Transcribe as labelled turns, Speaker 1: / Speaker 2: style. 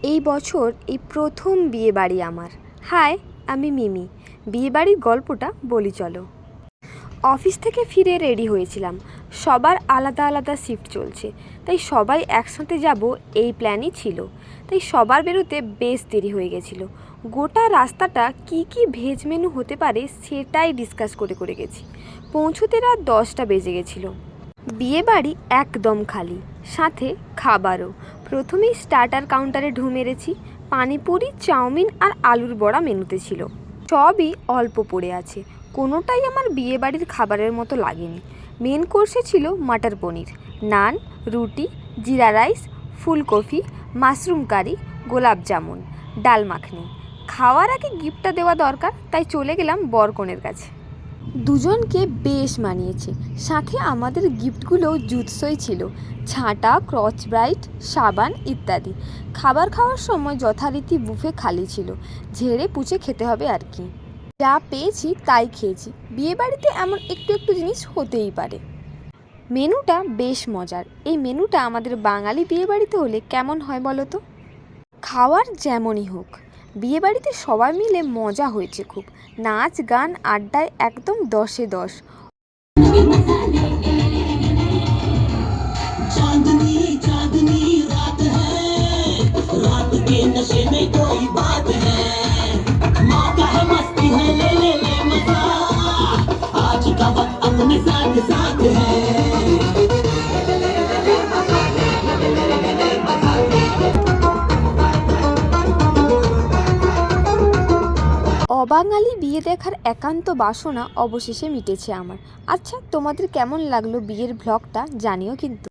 Speaker 1: এই বছর এই প্রথম বিয়েবাড়ি আমার। হাই, আমি মিমি। বিয়েবাড়ির গল্পটা বলি চলো। অফিস থেকে ফিরে রেডি হয়েছিলাম। সবার আলাদা আলাদা শিফট চলছে, তাই সবাই একসাথে যাব এই প্ল্যানই ছিল। তাই সবার বেরোতে বেশ দেরি হয়ে গেছিলো। গোটা রাস্তাটা কি ভেজ মেনু হতে পারে সেটাই ডিসকাস করে করে গেছি। পৌঁছতে রাত 10টা বেজে গেছিলো। বিয়েবাড়ি একদম খালি, সাথে খাবারও। প্রথমেই স্টার্টার কাউন্টারে ঢু মেরেছি। পানিপুরি, চাউমিন আর আলুর বড়া মেনুতে ছিল। সবই অল্প পড়ে আছে, কোনোটাই আমার বিয়েবাড়ির খাবারের মতো লাগেনি। মেন কোর্সে ছিল মাটার পনির, নান, রুটি, জিরা রাইস, ফুলকপি, মাশরুম কারি, গোলাপ জামুন, ডাল মাখনি। খাওয়ার আগে গিফটটা দেওয়া দরকার, তাই চলে গেলাম বরকনের কাছে। দুজনকে বেশ মানিয়েছে। সাথে আমাদের গিফটগুলোও জুৎসই ছিল, ছাঁটা, ক্রচ ব্রাইট, সাবান ইত্যাদি। খাবার খাওয়ার সময় যথারীতি বুফে খালি ছিল, ঝেড়ে পুছে খেতে হবে আর কি। যা পেয়েছি তাই খেয়েছি। বিয়েবাড়িতে এমন একটু একটু জিনিস হতেই পারে। মেনুটা বেশ মজার। এই মেনুটা আমাদের বাঙালি বিয়েবাড়িতে হলে কেমন হয় বলো তো? খাওয়ার যেমনই হোক, বিয়েবাড়িতে সবাই মিলে মজা হয়েছে খুব। নাচ গান আড্ডায় একদম 10-এ 10।
Speaker 2: चांदनी चांदनी रात है, रात के नशे में कोई बात है, मौका है मस्ती है, ले ले ले मजा, आज का वक्त अपने साथ साथ है।
Speaker 1: অবাঙালি বিয়ে দেখার একান্ত বাসনা অবশেষে মিটেছে আমার। আচ্ছা, তোমাদের কেমন লাগলো বিয়ের ভ্লগটা জানিও কিন্তু।